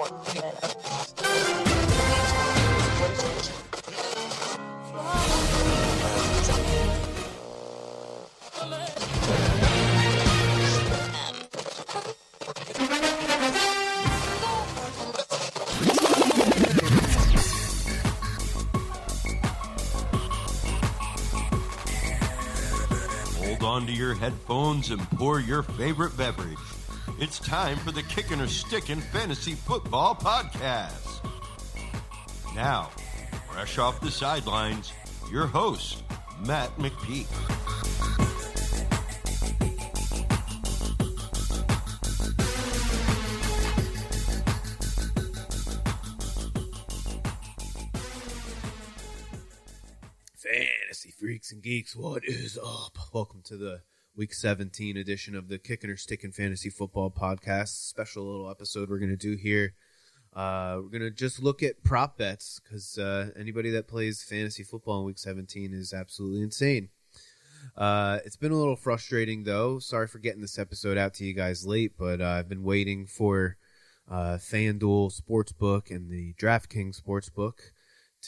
Onto your headphones and pour your favorite beverage. It's time for the Kickin or Stickin Fantasy Football Podcast. Now, fresh off the sidelines, your host, Matt McPeak. Fantasy freaks and geeks, what is up? Welcome to the Week 17 edition of the Kickin or Stickin Fantasy Football Podcast. Special little episode we're going to do here. We're going to just look at prop bets because anybody that plays fantasy football in Week 17 is absolutely insane. It's been a little frustrating, though. Sorry for getting this episode out to you guys late, but I've been waiting for FanDuel Sportsbook and the DraftKings Sportsbook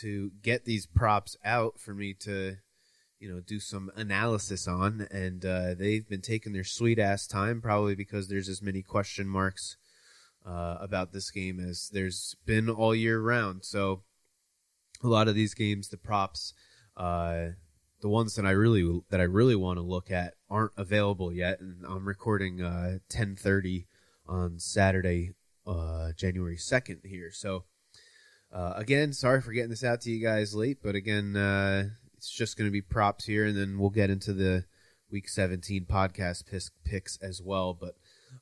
to get these props out for me to, do some analysis on, and they've been taking their sweet ass time, probably because there's as many question marks about this game as there's been all year round. So a lot of these games, the props, the ones that I really want to look at aren't available yet, and I'm recording 10:30 on Saturday, January 2nd here. So again, sorry for getting this out to you guys late, but again, it's just going to be props here, and then we'll get into the Week 17 podcast picks as well. But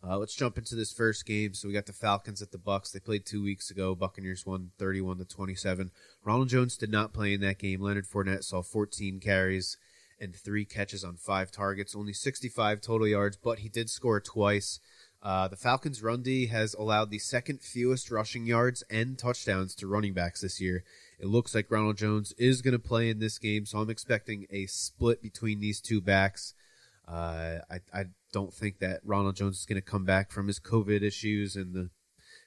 let's jump into this first game. So we got the Falcons at the Bucs. They played 2 weeks ago. Buccaneers won 31-27. Ronald Jones did not play in that game. Leonard Fournette saw 14 carries and 3 catches on 5 targets, only 65 total yards, but he did score twice. The Falcons' run D has allowed the second fewest rushing yards and touchdowns to running backs this year. It looks like Ronald Jones is going to play in this game, so I'm expecting a split between these two backs. I don't think that Ronald Jones is going to come back from his COVID issues and the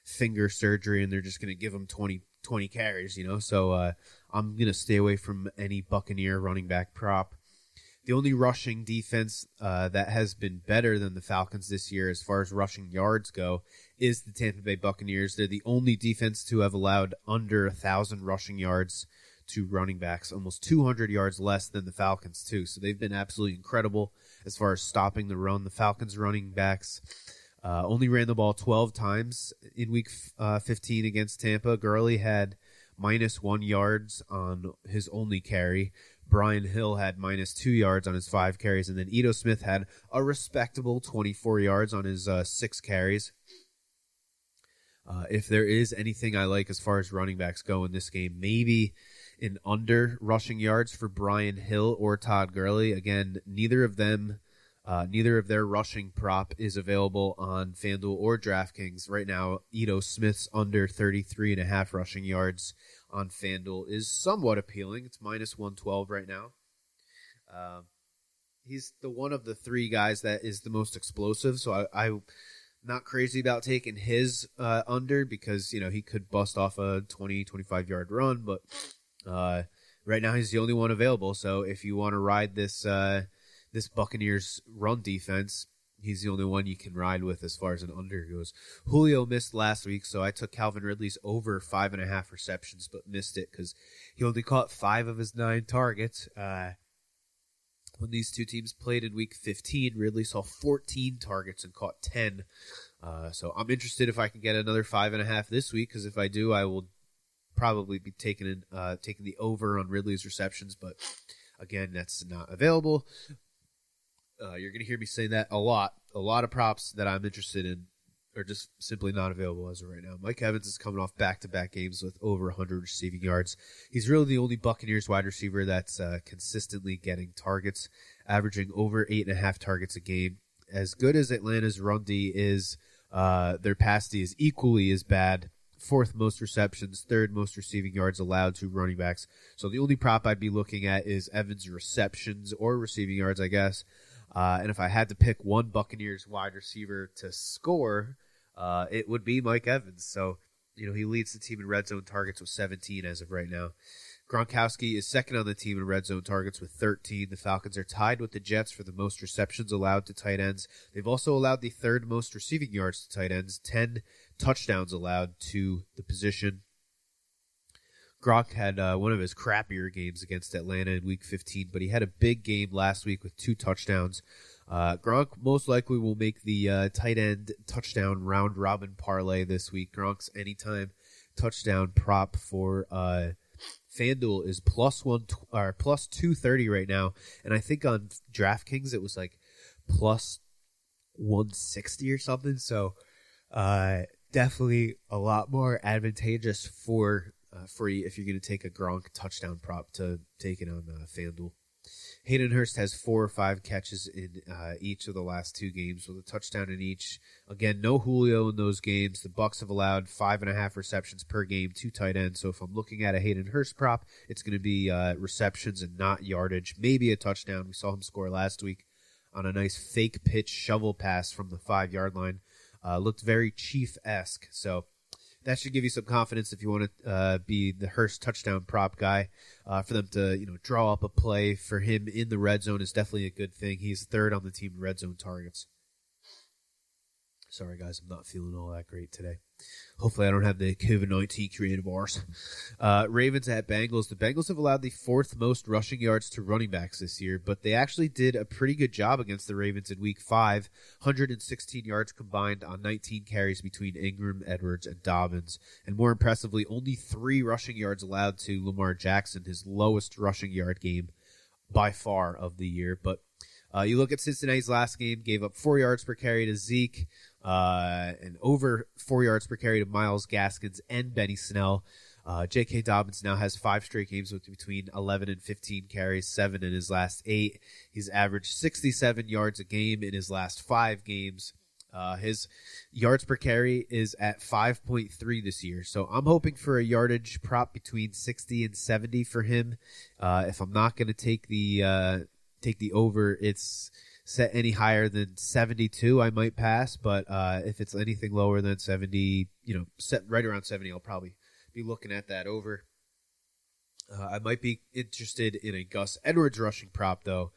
finger surgery, and they're just going to give him 20 carries, So I'm going to stay away from any Buccaneer running back prop. The only rushing defense that has been better than the Falcons this year as far as rushing yards go is the Tampa Bay Buccaneers. They're the only defense to have allowed under 1,000 rushing yards to running backs, almost 200 yards less than the Falcons too. So they've been absolutely incredible as far as stopping the run. The Falcons running backs only ran the ball 12 times in Week 15 against Tampa. Gurley had -1 yards on his only carry. Brian Hill had -2 yards on his 5 carries, and then Ito Smith had a respectable 24 yards on his 6 carries. If there is anything I like as far as running backs go in this game, maybe an under rushing yards for Brian Hill or Todd Gurley. Again, neither of their rushing prop is available on FanDuel or DraftKings. Right now, Ito Smith's under 33.5 rushing yards on FanDuel is somewhat appealing. It's -112 right now. He's the one of the 3 guys that is the most explosive, so I'm not crazy about taking his under because, he could bust off a 20-25 yard run, but right now he's the only one available. So if you want to ride this Buccaneers run defense, he's the only one you can ride with as far as an under goes. Julio missed last week, so I took Calvin Ridley's over 5.5 receptions, but missed it because he only caught 5 of his 9 targets. When these two teams played in Week 15, Ridley saw 14 targets and caught 10. So I'm interested if I can get another 5.5 this week, because if I do, I will probably be taking the over on Ridley's receptions, but again, that's not available. You're going to hear me say that a lot. A lot of props that I'm interested in are just simply not available as of right now. Mike Evans is coming off back-to-back games with over 100 receiving yards. He's really the only Buccaneers wide receiver that's consistently getting targets, averaging over 8.5 targets a game. As good as Atlanta's run D is, their pass D is equally as bad. 4th most receptions, 3rd most receiving yards allowed to running backs. So the only prop I'd be looking at is Evans' receptions or receiving yards, I guess. And if I had to pick one Buccaneers wide receiver to score, it would be Mike Evans. So he leads the team in red zone targets with 17 as of right now. Gronkowski is second on the team in red zone targets with 13. The Falcons are tied with the Jets for the most receptions allowed to tight ends. They've also allowed the third most receiving yards to tight ends, 10 touchdowns allowed to the position. Gronk had one of his crappier games against Atlanta in Week 15, but he had a big game last week with 2 touchdowns. Gronk most likely will make the tight end touchdown round robin parlay this week. Gronk's anytime touchdown prop for FanDuel is plus 230 right now, and I think on DraftKings it was like plus 160 or something. So definitely a lot more advantageous for you if you're going to take a Gronk touchdown prop to take it on FanDuel. Hayden Hurst has 4 or 5 catches in each of the last 2 games with a touchdown in each. Again, no Julio in those games. The Bucs have allowed 5.5 receptions per game to tight ends. So if I'm looking at a Hayden Hurst prop, it's going to be receptions and not yardage. Maybe a touchdown. We saw him score last week on a nice fake pitch shovel pass from the 5-yard line. Looked very Chief-esque. So that should give you some confidence if you want to be the Hurst touchdown prop guy. For them to draw up a play for him in the red zone is definitely a good thing. He's third on the team in red zone targets. Sorry, guys, I'm not feeling all that great today. Hopefully I don't have the COVID-19 coronavirus. Ravens at Bengals. The Bengals have allowed the 4th most rushing yards to running backs this year, but they actually did a pretty good job against the Ravens in Week 5. 116 yards combined on 19 carries between Ingram, Edwards, and Dobbins. And more impressively, only 3 rushing yards allowed to Lamar Jackson, his lowest rushing yard game by far of the year. But you look at Cincinnati's last game, gave up 4 yards per carry to Zeke, and over 4 yards per carry to Myles Gaskins and Benny Snell. J.K. Dobbins now has 5 straight games with between 11 and 15 carries, 7 in his last 8. He's averaged 67 yards a game in his last 5 games. His yards per carry is at 5.3 this year. So I'm hoping for a yardage prop between 60 and 70 for him. If I'm not going to take the over, it's set any higher than 72, I might pass. But if it's anything lower than 70, set right around 70, I'll probably be looking at that over. I might be interested in a Gus Edwards rushing prop, though.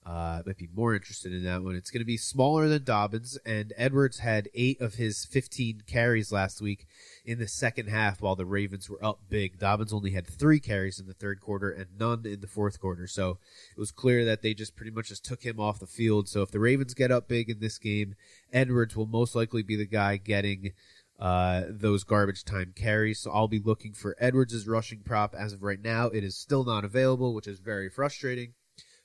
Might be more interested in that one. It's going to be smaller than Dobbins, and Edwards had 8 of his 15 carries last week in the second half while the Ravens were up big. Dobbins only had 3 carries in the third quarter and none in the fourth quarter, so it was clear that they just pretty much just took him off the field. So if the Ravens get up big in this game, Edwards will most likely be the guy getting those garbage time carries. So I'll be looking for Edwards' rushing prop. As of right now, it is still not available, which is very frustrating.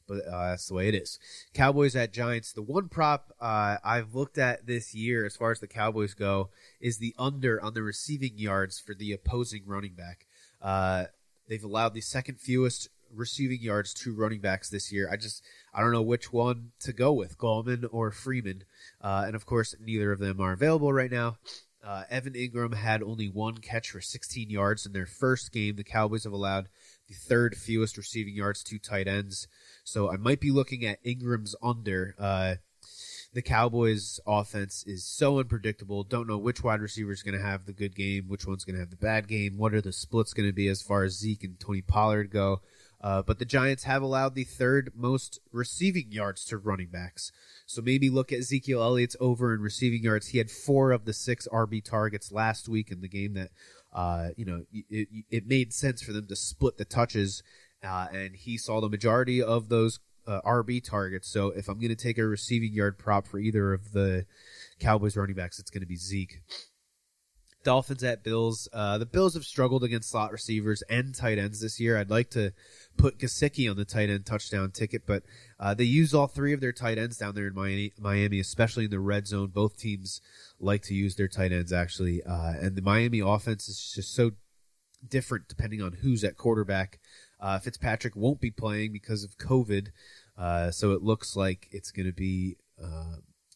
But that's the way it is. Cowboys at Giants. The one prop I've looked at this year as far as the Cowboys go is the under on the receiving yards for the opposing running back. They've allowed the second fewest receiving yards to running backs this year. I don't know which one to go with, Gallman or Freeman. And, of course, neither of them are available right now. Evan Ingram had only 1 catch for 16 yards in their first game. The Cowboys have allowed the 3rd fewest receiving yards to tight ends. So I might be looking at Ingram's under. The Cowboys' offense is so unpredictable. Don't know which wide receiver is going to have the good game, which one's going to have the bad game. What are the splits going to be as far as Zeke and Tony Pollard go? But the Giants have allowed the 3rd most receiving yards to running backs. So maybe look at Ezekiel Elliott's over in receiving yards. He had 4 of the 6 RB targets last week in the game that, it made sense for them to split the touches. And he saw the majority of those RB targets. So if I'm going to take a receiving yard prop for either of the Cowboys running backs, it's going to be Zeke. Dolphins at Bills. The Bills have struggled against slot receivers and tight ends this year. I'd like to put Gesicki on the tight end touchdown ticket, but they use all 3 of their tight ends down there in Miami, especially in the red zone. Both teams like to use their tight ends, actually. And the Miami offense is just so different depending on who's at quarterback. Fitzpatrick won't be playing because of COVID, so it looks like it's going to be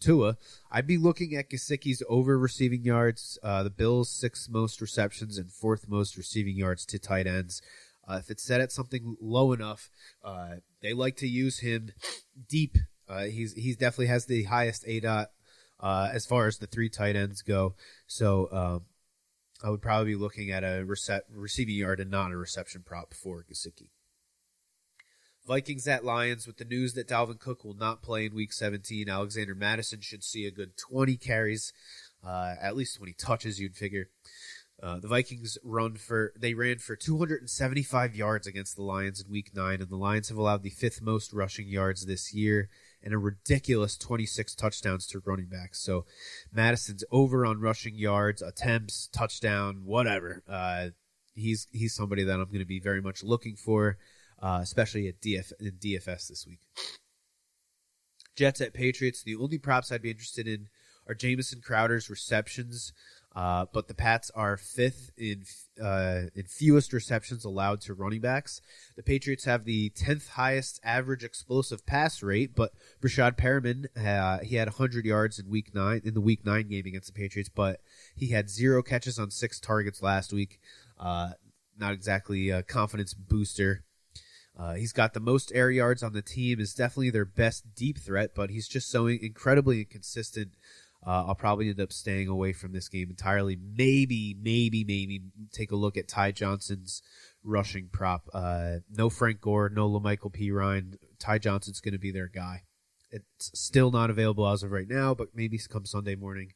Tua. I'd be looking at Gesicki's over receiving yards. The Bills' 6th most receptions and 4th most receiving yards to tight ends. If it's set at something low enough, they like to use him deep. He's definitely has the highest ADOT as far as the 3 tight ends go. So I would probably be looking at a receiving yard and not a reception prop for Gesicki. Vikings at Lions with the news that Dalvin Cook will not play in Week 17. Alexander Mattison should see a good 20 carries, at least 20 touches, you'd figure. The Vikings ran for 275 yards against the Lions in Week 9, and the Lions have allowed the 5th most rushing yards this year and a ridiculous 26 touchdowns to running backs. So Madison's over on rushing yards, attempts, touchdown, whatever. He's somebody that I'm going to be very much looking for, especially at DFS this week. Jets at Patriots. The only props I'd be interested in are Jamison Crowder's receptions. But the Pats are 5th in fewest receptions allowed to running backs. The Patriots have the 10th highest average explosive pass rate, but Brashad Perriman, he had 100 yards in the Week 9 game against the Patriots, but he had 0 catches on 6 targets last week. Not exactly a confidence booster. He's got the most air yards on the team, is definitely their best deep threat, but he's just so incredibly inconsistent. I'll probably end up staying away from this game entirely. Maybe take a look at Ty Johnson's rushing prop. No Frank Gore, no LaMichael P. Ryan. Ty Johnson's going to be their guy. It's still not available as of right now, but maybe come Sunday morning,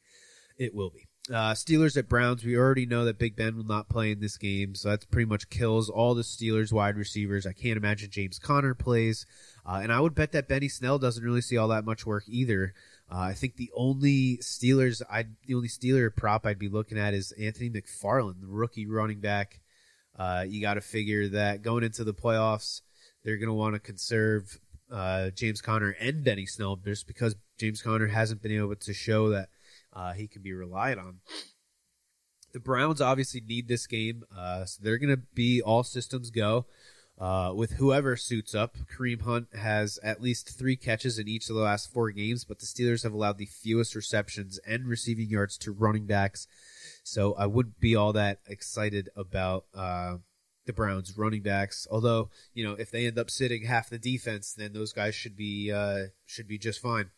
it will be. Steelers at Browns. We already know that Big Ben will not play in this game, so that pretty much kills all the Steelers wide receivers. I can't imagine James Conner plays, and I would bet that Benny Snell doesn't really see all that much work either. I think the only Steeler prop I'd be looking at is Anthony McFarland, the rookie running back. You got to figure that going into the playoffs, they're going to want to conserve James Conner and Benny Snell just because James Conner hasn't been able to show that he can be relied on. The Browns obviously need this game, so they're going to be all systems go. With whoever suits up. Kareem Hunt has at least 3 catches in each of the last 4 games, but the Steelers have allowed the fewest receptions and receiving yards to running backs. So I wouldn't be all that excited about the Browns running backs. Although, if they end up sitting half the defense, then those guys should be just fine.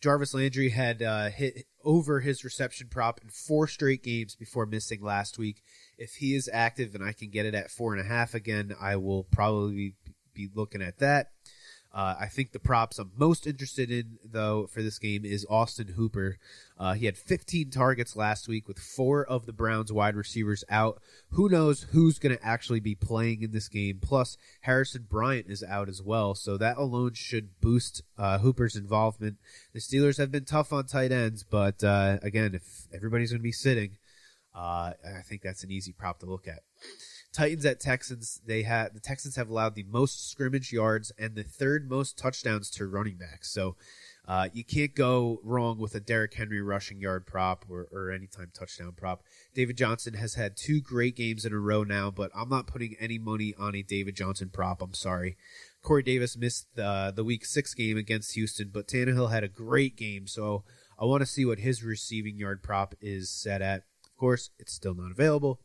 Jarvis Landry had hit over his reception prop in 4 straight games before missing last week. If he is active and I can get it at 4.5 again, I will probably be looking at that. I think the props I'm most interested in, though, for this game is Austin Hooper. He had 15 targets last week with 4 of the Browns wide receivers out. Who knows who's going to actually be playing in this game? Plus, Harrison Bryant is out as well, so that alone should boost Hooper's involvement. The Steelers have been tough on tight ends, but again, if everybody's going to be sitting, I think that's an easy prop to look at. Titans at Texans. The Texans have allowed the most scrimmage yards and the 3rd most touchdowns to running backs. So you can't go wrong with a Derrick Henry rushing yard prop or anytime touchdown prop. David Johnson has had 2 great games in a row now, but I'm not putting any money on a David Johnson prop. I'm sorry. Corey Davis missed the Week 6 game against Houston, but Tannehill had a great game, so I want to see what his receiving yard prop is set at. Of course, it's still not available.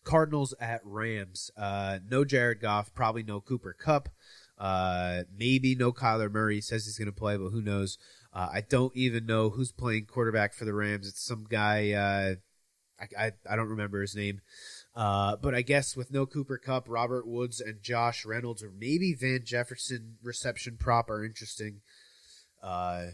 Cardinals at Rams. No Jared Goff, probably no Cooper Kupp. Maybe no Kyler Murray. He says he's going to play, but who knows? I don't even know who's playing quarterback for the Rams. It's some guy, I don't remember his name. But I guess with no Cooper Kupp, Robert Woods and Josh Reynolds or maybe Van Jefferson reception prop are interesting. I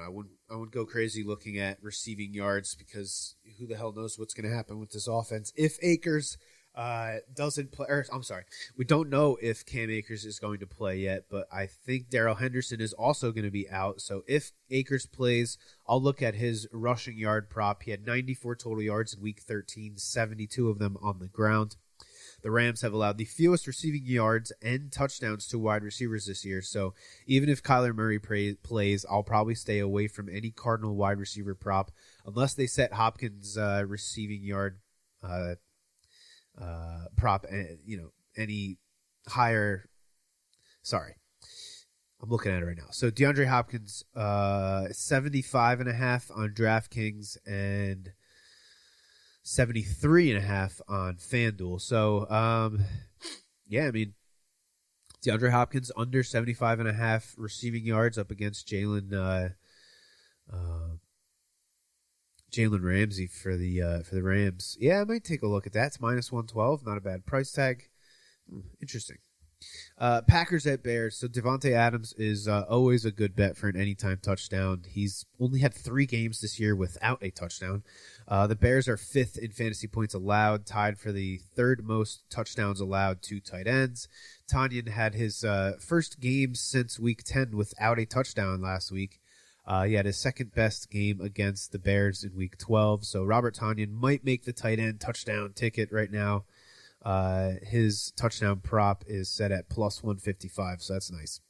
wouldn't go crazy looking at receiving yards because who the hell knows what's going to happen with this offense. If Akers doesn't play, we don't know if Cam Akers is going to play yet, but I think Darrell Henderson is also going to be out. So if Akers plays, I'll look at his rushing yard prop. He had 94 total yards in Week 13, 72 of them on the ground. The Rams have allowed the fewest receiving yards and touchdowns to wide receivers this year. So even if Kyler Murray plays, I'll probably stay away from any Cardinal wide receiver prop unless they set Hopkins' receiving yard prop, any higher. Sorry. I'm looking at it right now. So DeAndre Hopkins, 75.5 on DraftKings and 73.5 on FanDuel. So, DeAndre Hopkins under 75.5 receiving yards up against Jalen Jalen Ramsey for the Rams. Yeah, I might take a look at that. It's minus 112. Not a bad price tag. Interesting. Packers at Bears. So Devontae Adams is always a good bet for an anytime touchdown. He's only had 3 games this year without a touchdown. The Bears are 5th in fantasy points allowed, tied for the 3rd most touchdowns allowed to tight ends. Tanyan had his first game since week 10 without a touchdown last week. He had his 2nd best game against the Bears in week 12. So Robert Tanyan might make the tight end touchdown ticket right now. His touchdown prop is set at plus 155, so that's nice.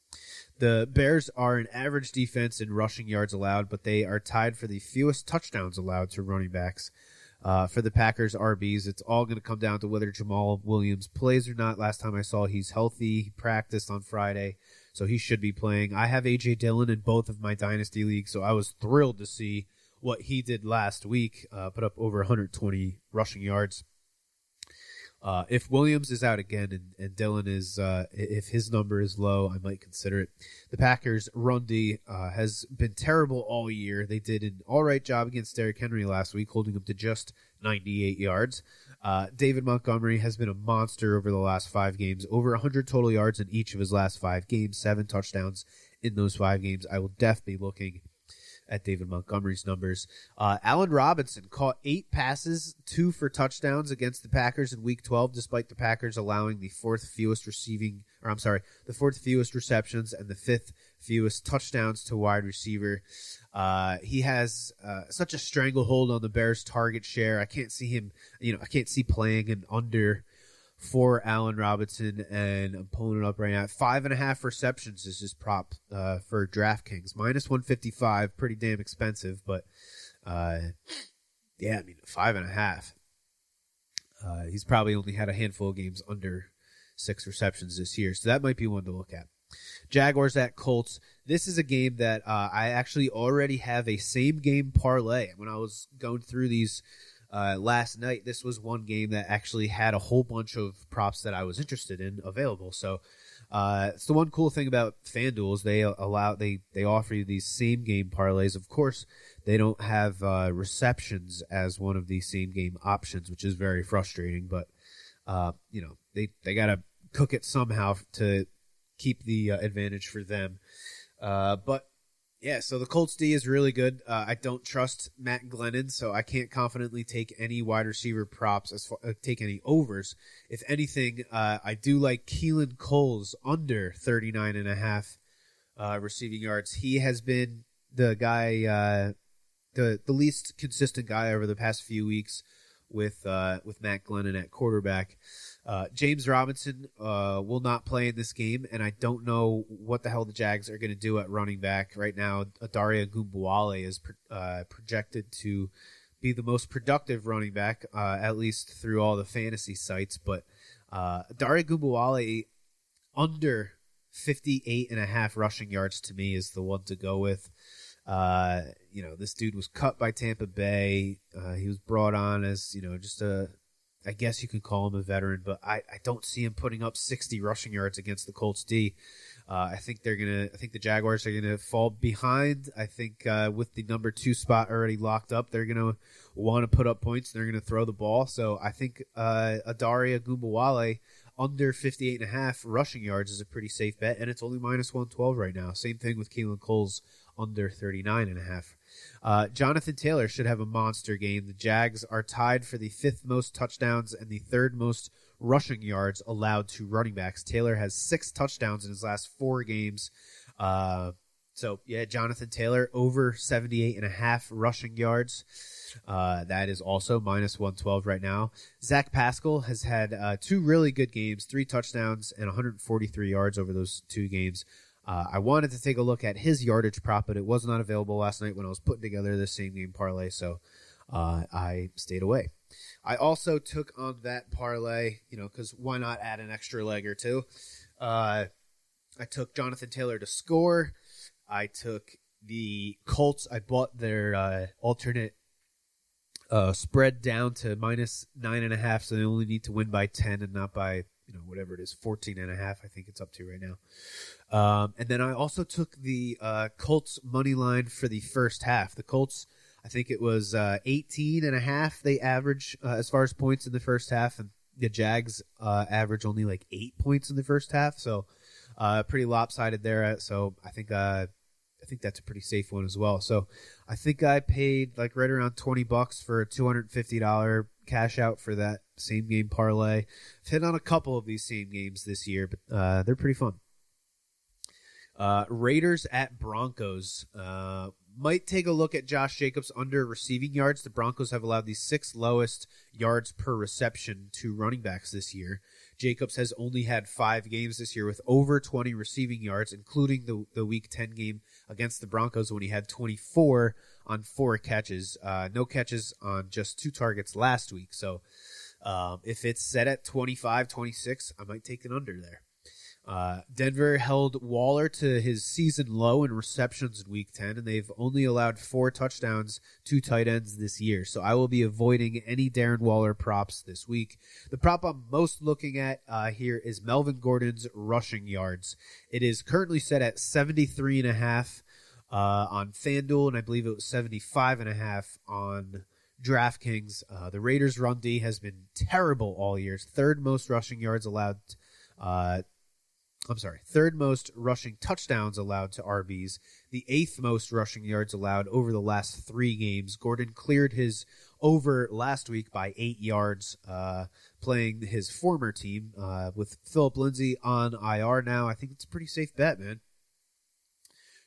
The Bears are an average defense in rushing yards allowed, but they are tied for the fewest touchdowns allowed to running backs. For the Packers RBs, it's all going to come down to whether Jamal Williams plays or not. Last time I saw, he's healthy. He practiced on Friday, so he should be playing. I have A.J. Dillon in both of my Dynasty leagues, so I was thrilled to see what he did last week, put up over 120 rushing yards. If Williams is out again and Dillon is, if his number is low, I might consider it. The Packers' run D has been terrible all year. They did an all right job against Derrick Henry last week, holding him to just 98 yards. David Montgomery has been a monster over the last 5 games, over 100 total yards in each of his last 5 games, 7 touchdowns in those 5 games. I will definitely be looking at David Montgomery's numbers. Allen Robinson caught 8 passes, 2 for touchdowns against the Packers in Week 12, despite the Packers allowing the 4th fewest receptions and the 5th fewest touchdowns to wide receiver. He has such a stranglehold on the Bears' target share. I can't see him, I can't see playing an under for Allen Robinson, and I'm pulling it up right now. 5.5 receptions is his prop for DraftKings. Minus 155, pretty damn expensive, but 5.5. He's probably only had a handful of games under 6 receptions this year, so that might be one to look at. Jaguars at Colts. This is a game that I actually already have a same game parlay. When I was going through these last night, this was one game that actually had a whole bunch of props that I was interested in available. So it's the one cool thing about FanDuel is they offer you these same game parlays. Of course, they don't have receptions as one of these same game options, which is very frustrating. But they got to cook it somehow to keep the advantage for them. So the Colts D is really good. I don't trust Matt Glennon, so I can't confidently take any wide receiver props, take any overs. If anything, I do like Keelan Cole's under 39.5 receiving yards. He has been the guy, the least consistent guy over the past few weeks with Matt Glennon at quarterback. James Robinson will not play in this game, and I don't know what the hell the Jags are going to do at running back. Right now, Adare Ogunbowale is projected to be the most productive running back, at least through all the fantasy sites. But Adare Ogunbowale under 58.5 rushing yards to me is the one to go with. This dude was cut by Tampa Bay. He was brought on as, just I guess you could call him a veteran, but I don't see him putting up 60 rushing yards against the Colts D. I think the Jaguars are gonna fall behind. I think with the number 2 spot already locked up, they're gonna want to put up points. They're gonna throw the ball. So I think Adare Ogunbowale under 58.5 rushing yards is a pretty safe bet, and it's only minus 112 right now. Same thing with Keelan Cole's under 39.5. Jonathan Taylor should have a monster game. The Jags are tied for the 5th most touchdowns and the 3rd most rushing yards allowed to running backs. Taylor has 6 touchdowns in his last 4 games. Jonathan Taylor over 78.5 rushing yards. That is also minus 112 right now. Zach Pascal has had 2 really good games, 3 touchdowns and 143 yards over those 2 games. I wanted to take a look at his yardage prop, but it was not available last night when I was putting together the same game parlay, so I stayed away. I also took on that parlay, because why not add an extra leg or two? I took Jonathan Taylor to score. I took the Colts. I bought their alternate spread down to minus 9.5, so they only need to win by 10 and not by whatever it is, 14.5. I think it's up to right now. And then I also took the Colts money line for the first half. The Colts, I think it was 18.5 they average as far as points in the first half, and the Jags average only like 8 points in the first half, so pretty lopsided there. So I think that's a pretty safe one as well. So I think I paid like right around $20 for a $250 cash out for that same game parlay. I've hit on a couple of these same games this year, but they're pretty fun. Raiders at Broncos. Might take a look at Josh Jacobs under receiving yards. The Broncos have allowed the 6th lowest yards per reception to running backs this year. Jacobs has only had 5 games this year with over 20 receiving yards, including the Week 10 game against the Broncos when he had 24 on 4 catches. No catches on just 2 targets last week. So if it's set at 25, 26, I might take an under there. Denver held Waller to his season low in receptions in Week 10, and they've only allowed 4 touchdowns to tight ends this year. So I will be avoiding any Darren Waller props this week. The prop I'm most looking at here is Melvin Gordon's rushing yards. It is currently set at 73.5 on FanDuel, and I believe it was 75.5 on DraftKings. The Raiders' run D has been terrible all year. Third most rushing yards allowed. Third most rushing touchdowns allowed to RBs, the 8th most rushing yards allowed over the last 3 games. Gordon cleared his over last week by 8 yards, playing his former team with Phillip Lindsay on IR now. I think it's a pretty safe bet, man.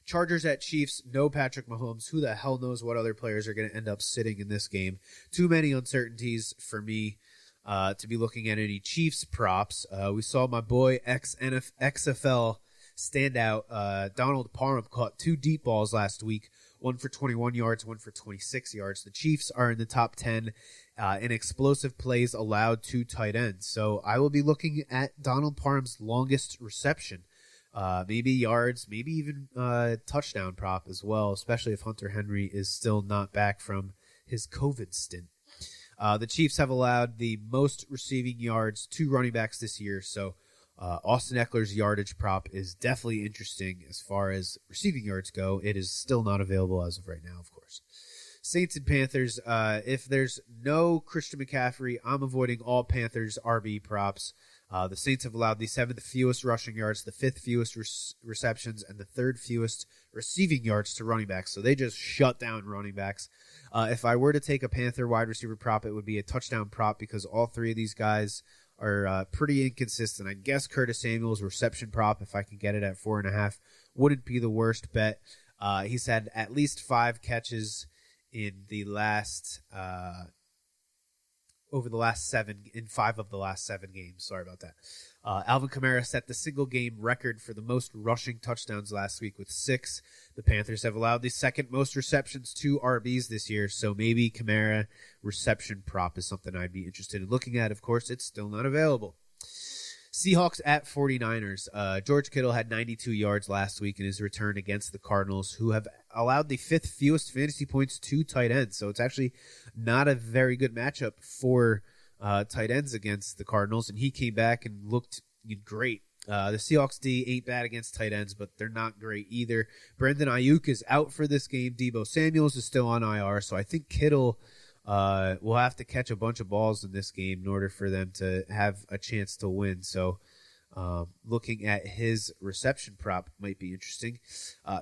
Chargers at Chiefs, no Patrick Mahomes. Who the hell knows what other players are going to end up sitting in this game? Too many uncertainties for me to be looking at any Chiefs props. We saw my boy XFL standout Donald Parham caught 2 deep balls last week, one for 21 yards, one for 26 yards. The Chiefs are in the top 10 in explosive plays allowed to tight ends. So I will be looking at Donald Parham's longest reception. Maybe yards, maybe even touchdown prop as well, especially if Hunter Henry is still not back from his COVID stint. The Chiefs have allowed the most receiving yards to running backs this year, so Austin Eckler's yardage prop is definitely interesting as far as receiving yards go. It is still not available as of right now, of course. Saints and Panthers, if there's no Christian McCaffrey, I'm avoiding all Panthers RB props. The Saints have allowed the 7th fewest rushing yards, the 5th fewest receptions, and the 3rd fewest receiving yards to running backs. So they just shut down running backs. If I were to take a Panther wide receiver prop, it would be a touchdown prop because all 3 of these guys are pretty inconsistent. I guess Curtis Samuel's reception prop, if I can get it at 4.5, wouldn't be the worst bet. He's had at least 5 catches in the last over the last 7 in 5 of the last 7 games. Sorry about that. Alvin Kamara set the single game record for the most rushing touchdowns last week with 6. The Panthers have allowed the 2nd most receptions to RBs this year, so maybe Kamara reception prop is something I'd be interested in looking at. Of course, it's still not available. Seahawks at 49ers. George Kittle had 92 yards last week in his return against the Cardinals, who have allowed the 5th fewest fantasy points to tight ends. So it's actually not a very good matchup for tight ends against the Cardinals, and he came back and looked great. The Seahawks D ain't bad against tight ends, but they're not great either. Brandon Ayuk is out for this game. Deebo Samuels is still on IR, so I think Kittle will have to catch a bunch of balls in this game in order for them to have a chance to win. So looking at his reception prop might be interesting.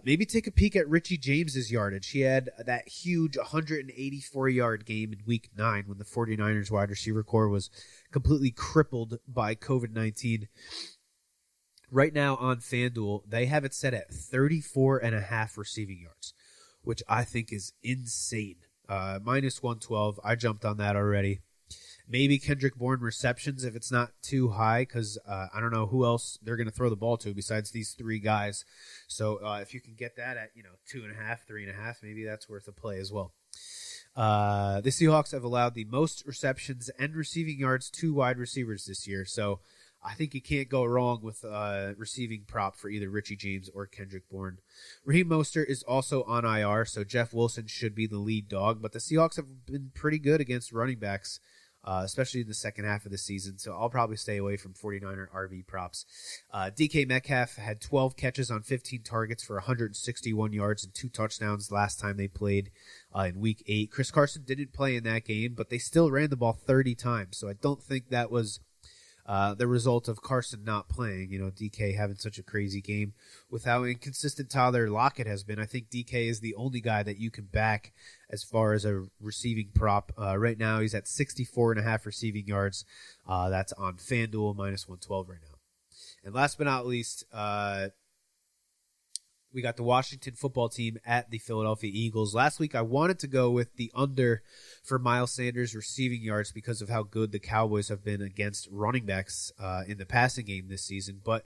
Maybe take a peek at Richie James's yardage. He had that huge 184-yard game in Week 9 when the 49ers wide receiver core was completely crippled by COVID-19. Right now on FanDuel, they have it set at 34.5 receiving yards, which I think is insane. Minus 112. I jumped on that already. Maybe Kendrick Bourne receptions if it's not too high, because I don't know who else they're going to throw the ball to besides these 3 guys. So if you can get that at 2.5, 3.5, maybe that's worth a play as well. The Seahawks have allowed the most receptions and receiving yards to wide receivers this year. So I think you can't go wrong with receiving prop for either Richie James or Kendrick Bourne. Raheem Mostert is also on IR, so Jeff Wilson should be the lead dog. But the Seahawks have been pretty good against running backs especially in the second half of the season. So I'll probably stay away from 49er RV props. DK Metcalf had 12 catches on 15 targets for 161 yards and 2 touchdowns last time they played in Week 8. Chris Carson didn't play in that game, but they still ran the ball 30 times. So I don't think that was the result of Carson not playing. DK having such a crazy game with how inconsistent Tyler Lockett has been. I think DK is the only guy that you can back as far as a receiving prop. Right now, he's at 64.5 receiving yards. That's on FanDuel, minus 112 right now. And last but not least, we got the Washington football team at the Philadelphia Eagles. Last week, I wanted to go with the under for Miles Sanders receiving yards because of how good the Cowboys have been against running backs in the passing game this season. But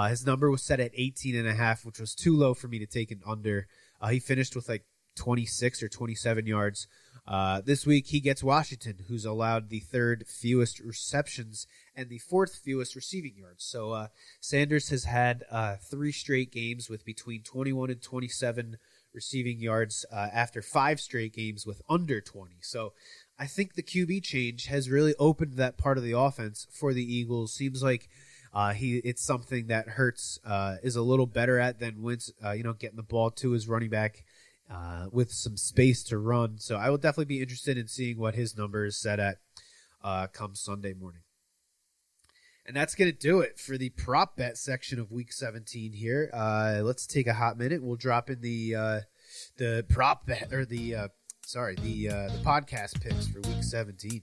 his number was set at 18.5, which was too low for me to take an under. He finished with like 26 or 27 yards. This week, he gets Washington, who's allowed the third fewest receptions and the fourth fewest receiving yards. So Sanders has had 3 straight games with between 21 and 27 receiving yards after 5 straight games with under 20. So I think the QB change has really opened that part of the offense for the Eagles. Seems like it's something that Hurts is a little better at than Wentz, getting the ball to his running back with some space to run. So I will definitely be interested in seeing what his number is set at come Sunday morning. And that's going to do it for the prop bet section of Week 17 here. Let's take a hot minute. We'll drop in the prop bet, or the podcast picks for Week 17.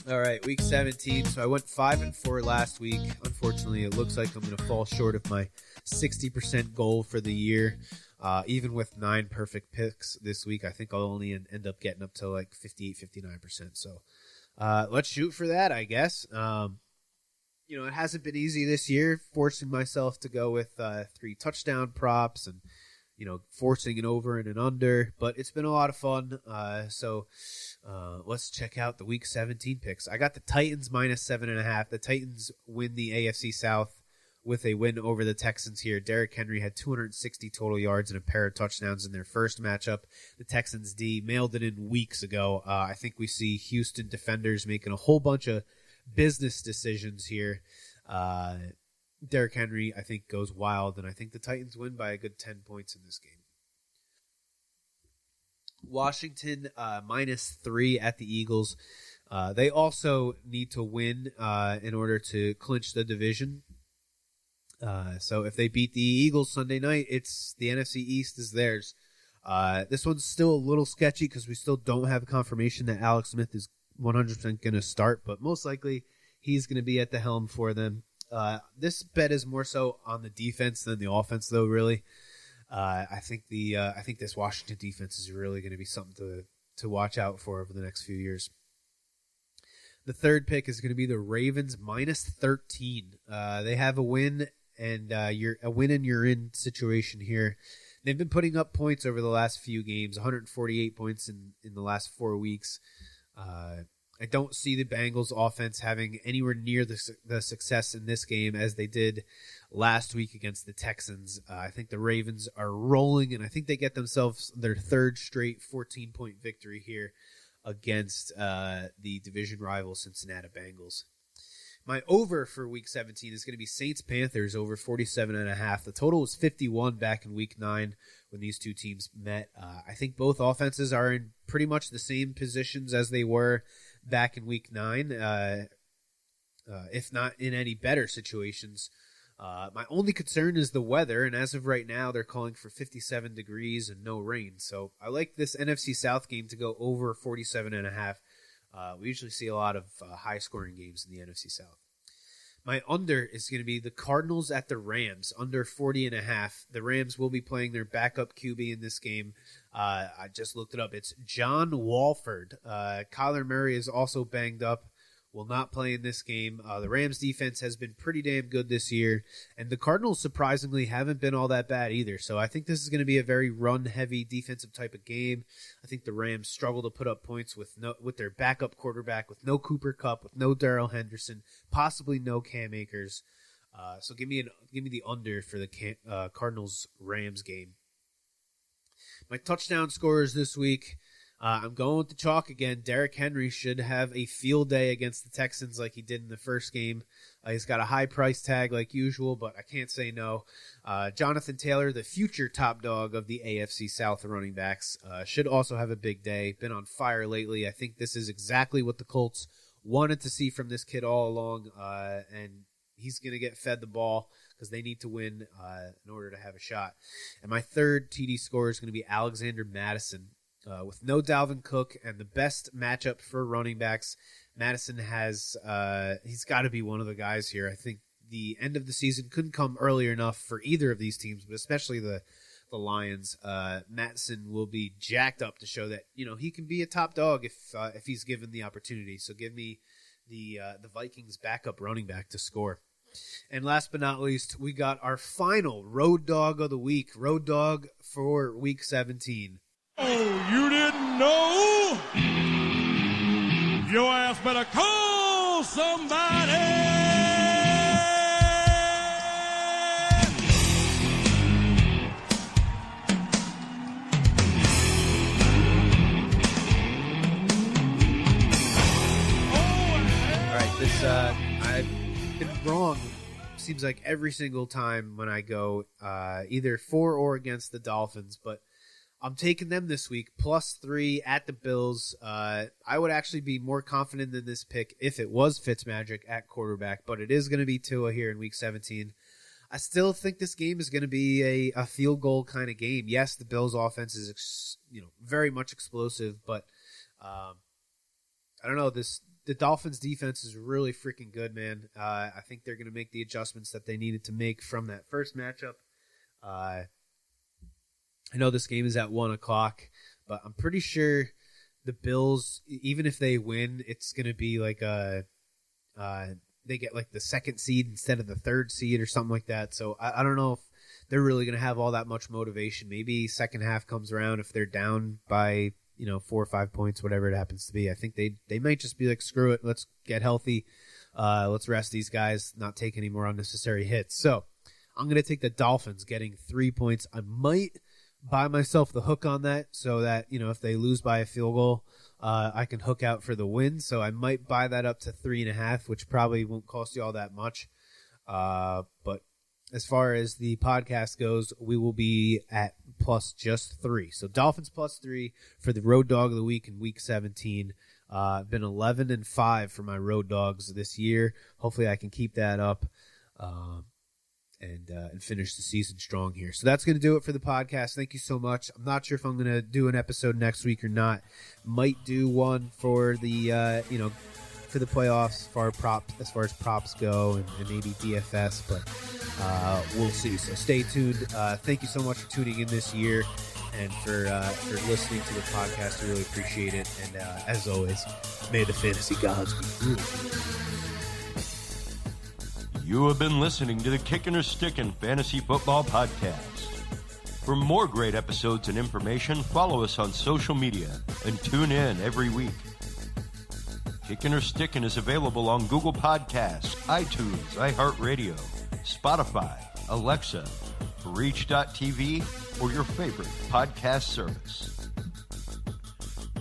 All right, Week 17. So I went 5-4 last week. Unfortunately, it looks like I'm going to fall short of my 60% goal for the year. Even with 9 perfect picks this week, I think I'll only end up getting up to like 58, 59%. So let's shoot for that, I guess. It hasn't been easy this year, forcing myself to go with 3 touchdown props and, forcing an over and an under. But it's been a lot of fun. So let's check out the Week 17 picks. I got the Titans minus 7.5. The Titans win the AFC South with a win over the Texans here. Derrick Henry had 260 total yards and a pair of touchdowns in their first matchup. The Texans D mailed it in weeks ago. I think we see Houston defenders making a whole bunch of business decisions here. Derrick Henry, I think, goes wild, and I think the Titans win by a good 10 points in this game. Washington minus 3 at the Eagles. They also need to win in order to clinch the division. So if they beat the Eagles Sunday night, it's the NFC East is theirs. This one's still a little sketchy because we still don't have confirmation that Alex Smith is 100% going to start, but most likely he's going to be at the helm for them. This bet is more so on the defense than the offense, though. Really, I think this Washington defense is really going to be something to watch out for over the next few years. The third pick is going to be the Ravens minus 13. They have a win. And you're a win and you're in situation here. They've been putting up points over the last few games, 148 points in the last 4 weeks. I don't see the Bengals offense having anywhere near the success in this game as they did last week against the Texans. I think the Ravens are rolling, and I think they get themselves their third straight 14-point victory here against the division rival Cincinnati Bengals. My over for Week 17 is going to be Saints-Panthers over 47.5. The total was 51 back in Week 9 when these two teams met. I think both offenses are in pretty much the same positions as they were back in Week 9, if not in any better situations. My only concern is the weather, and as of right now, they're calling for 57 degrees and no rain. So I like this NFC South game to go over 47.5. We usually see a lot of high-scoring games in the NFC South. My under is going to be the Cardinals at the Rams, under 40.5. The Rams will be playing their backup QB in this game. I just looked it up. It's John Walford. Kyler Murray is also banged up, will not play in this game. The Rams defense has been pretty damn good this year, and the Cardinals surprisingly haven't been all that bad either. So I think this is going to be a very run-heavy defensive type of game. I think the Rams struggle to put up points with their backup quarterback, with no Cooper Kupp, with no Darrell Henderson, possibly no Cam Akers. So give me the under for the Cardinals-Rams game. My touchdown scorers this week, I'm going with the chalk again. Derrick Henry should have a field day against the Texans like he did in the first game. He's got a high price tag like usual, but I can't say no. Jonathan Taylor, the future top dog of the AFC South running backs, should also have a big day. Been on fire lately. I think this is exactly what the Colts wanted to see from this kid all along, and he's going to get fed the ball because they need to win in order to have a shot. And my third TD scorer is going to be Alexander Mattison. With no Dalvin Cook and the best matchup for running backs, Madison has he's got to be one of the guys here. I think the end of the season couldn't come earlier enough for either of these teams, but especially the Lions. Madison will be jacked up to show that he can be a top dog if he's given the opportunity. So give me the Vikings backup running back to score. And last but not least, we got our final road dog of the week. Road dog for Week 17. Oh, you didn't know? Your ass better call somebody. All right, this I've been wrong. Seems like every single time when I go either for or against the Dolphins, but I'm taking them this week, +3 at the Bills. I would actually be more confident in this pick if it was Fitzmagic at quarterback, but it is going to be Tua here in Week 17. I still think this game is going to be a field goal kind of game. Yes, the Bills' offense is very much explosive, but I don't know. The Dolphins' defense is really freaking good, man. I think they're going to make the adjustments that they needed to make from that first matchup. I know this game is at 1 o'clock, but I'm pretty sure the Bills, even if they win, it's going to be like they get like the second seed instead of the third seed or something like that. So I don't know if they're really going to have all that much motivation. Maybe second half comes around if they're down by 4 or 5 points, whatever it happens to be. I think they might just be like, screw it, let's get healthy, let's rest these guys, not take any more unnecessary hits. So I'm going to take the Dolphins getting 3 points. I might buy myself the hook on that so that, if they lose by a field goal, I can hook out for the win. So I might buy that up to 3.5, which probably won't cost you all that much. But as far as the podcast goes, we will be at just +3. So Dolphins +3 for the road dog of the week in Week 17. Been 11-5 for my road dogs this year. Hopefully I can keep that up. And finish the season strong here. So that's going to do it for the podcast. Thank you so much. I'm not sure if I'm going to do an episode next week or not. Might do one for the for the playoffs as far as props go, and maybe DFS, but we'll see. So stay tuned. Thank you so much for tuning in this year and for listening to the podcast. I really appreciate it. And as always, may the fantasy gods be with you. You have been listening to the Kickin' or Stickin' Fantasy Football Podcast. For more great episodes and information, follow us on social media and tune in every week. Kickin' or Stickin' is available on Google Podcasts, iTunes, iHeartRadio, Spotify, Alexa, Reach.tv, or your favorite podcast service.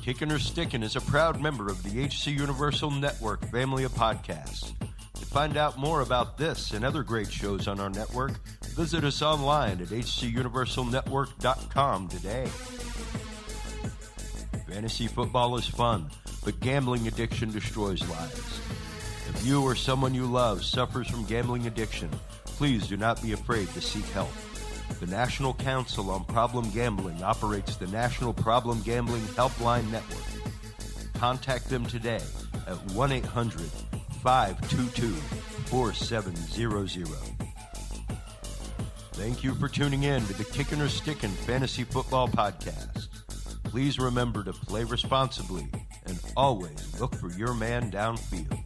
Kickin' or Stickin' is a proud member of the HC Universal Network family of podcasts. To find out more about this and other great shows on our network, visit us online at hcuniversalnetwork.com today. Fantasy football is fun, but gambling addiction destroys lives. If you or someone you love suffers from gambling addiction, please do not be afraid to seek help. The National Council on Problem Gambling operates the National Problem Gambling Helpline Network. Contact them today at 1-800-522-4700. Thank you for tuning in to the Kickin' or Stickin' Fantasy Football Podcast. Please remember to play responsibly and always look for your man downfield.